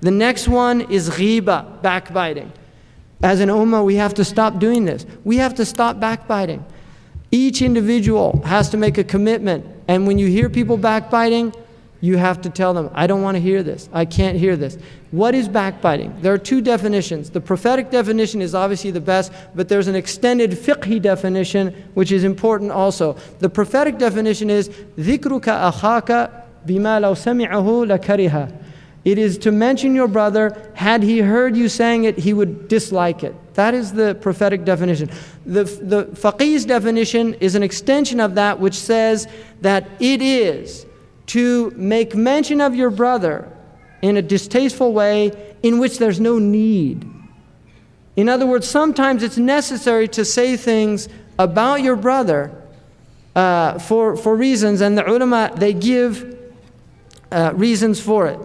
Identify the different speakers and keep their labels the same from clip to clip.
Speaker 1: The next one is ghiba, backbiting. As an ummah, we have to stop doing this. We have to stop backbiting. Each individual has to make a commitment. And when you hear people backbiting, you have to tell them, I don't want to hear this. I can't hear this. What is backbiting? There are two definitions. The prophetic definition is obviously the best, but there's an extended fiqhi definition, which is important also. The prophetic definition is, ذِكْرُكَ أَخَاكَ بِمَا لَوْ سَمِعَهُ لَكَرِهَ. It is to mention your brother, had he heard you saying it, he would dislike it. That is the prophetic definition. The faqih's definition is an extension of that, which says that it is to make mention of your brother in a distasteful way in which there's no need. In other words, sometimes it's necessary to say things about your brother for reasons, and the ulama, they give reasons for it.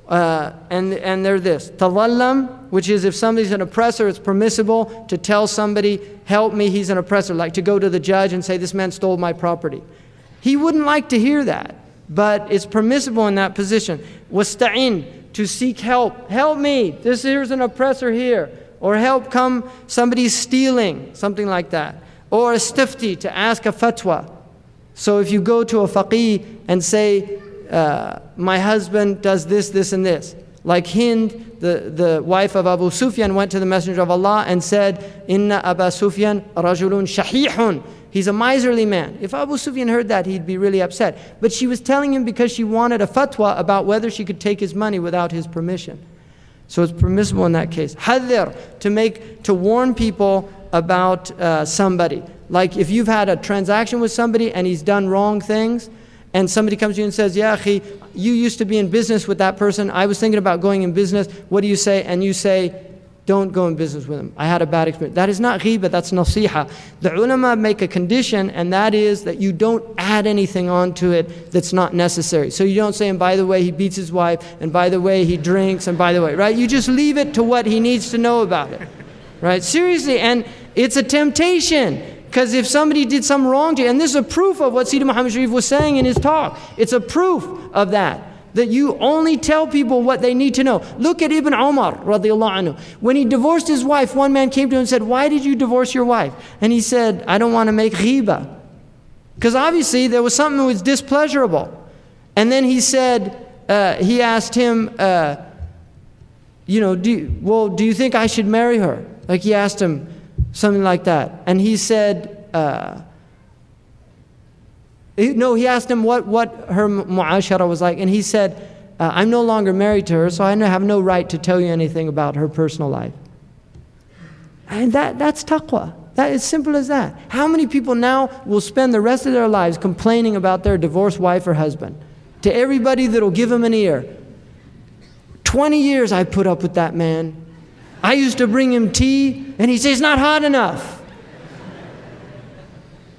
Speaker 1: And they're this. Tadallam, which is if somebody's an oppressor, it's permissible to tell somebody, help me, he's an oppressor. Like to go to the judge and say, this man stole my property. He wouldn't like to hear that, but it's permissible in that position. Wasta'in, to seek help. Help me, here's an oppressor here. Or help come, somebody's stealing, something like that. Or a stifti, to ask a fatwa. So if you go to a faqih and say, my husband does this, this, and this. Like Hind, the wife of Abu Sufyan, went to the Messenger of Allah and said, Inna Aba Sufyan rajulun shahihun. He's a miserly man. If Abu Sufyan heard that, he'd be really upset. But she was telling him because she wanted a fatwa about whether she could take his money without his permission. So it's permissible in that case. Hadir, to warn people about somebody. Like if you've had a transaction with somebody and he's done wrong things, and somebody comes to you and says, Ya akhi, you used to be in business with that person. I was thinking about going in business. What do you say? And you say, don't go in business with him. I had a bad experience. That is not ghibah, that's nasiha. The ulama make a condition, and that is that you don't add anything onto it that's not necessary. So you don't say, and by the way, he beats his wife, and by the way, he drinks, and by the way, right? You just leave it to what he needs to know about it, right? Seriously, and it's a temptation. Because if somebody did something wrong to you, and this is a proof of what Sayyidina Muhammad Sharif was saying in his talk. It's a proof of that you only tell people what they need to know. Look at Ibn Umar radiallahu anhu. When he divorced his wife, one man came to him and said, why did you divorce your wife? And he said, I don't want to make ghibah. Because obviously there was something that was displeasurable. And then he said, he asked him, do you think I should marry her? Like he asked him, something like that. And he said, he asked him what her mu'ashara was like. And he said, I'm no longer married to her, so I have no right to tell you anything about her personal life. And that's taqwa. That is simple as that. How many people now will spend the rest of their lives complaining about their divorced wife or husband? To everybody that'll give them an ear. 20 years I put up with that man. I used to bring him tea, and he'd say, it's not hot enough.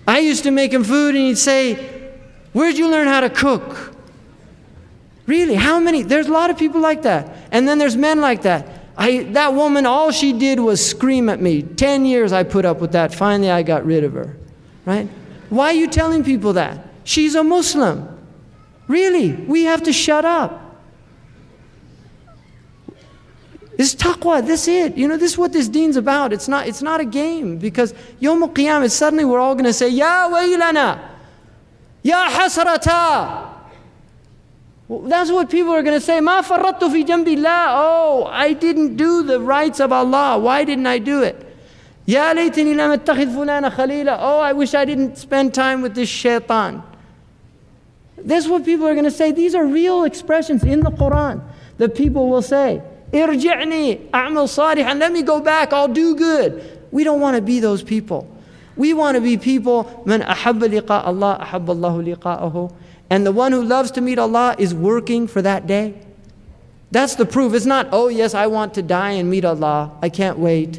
Speaker 1: I used to make him food, and he'd say, where'd you learn how to cook? Really, how many? There's a lot of people like that. And then there's men like that. That woman, all she did was scream at me. 10 years I put up with that. Finally, I got rid of her. Right? Why are you telling people that? She's a Muslim. Really, we have to shut up. This is taqwa, this is it. This is what this deen's about. It's not a game. Because Yawm al-Qiyamah, suddenly we're all going to say, Ya waylana, Ya hasrata. Well, that's what people are going to say. Ma farrattu fi jambillah. Oh, I didn't do the rights of Allah. Why didn't I do it? Ya laytani lam attakhidh fulana khalila. Oh, I wish I didn't spend time with this shaitan. That's what people are going to say. These are real expressions in the Quran that people will say. Irji'ni a'mal salihan. Let me go back, I'll do good. We don't want to be those people. We want to be people, man ahabba liqa Allah, ahabba Allahu liqa'ahu. And the one who loves to meet Allah is working for that day. That's the proof. It's not, oh yes, I want to die and meet Allah. I can't wait.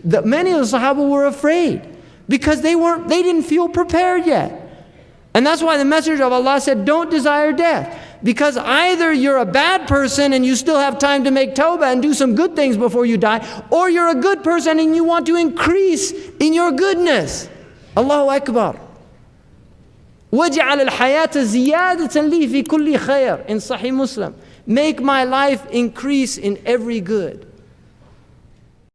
Speaker 1: Many of the Sahaba were afraid because they didn't feel prepared yet. And that's why the Messenger of Allah said, don't desire death. Because either you're a bad person and you still have time to make tawbah and do some good things before you die, or you're a good person and you want to increase in your goodness. Allahu Akbar. وَجَعَلَ الْحَيَاةَ زِيَادَةً لِي فِي كُلِّ خَيْرٍ in Sahih Muslim. Make my life increase in every good.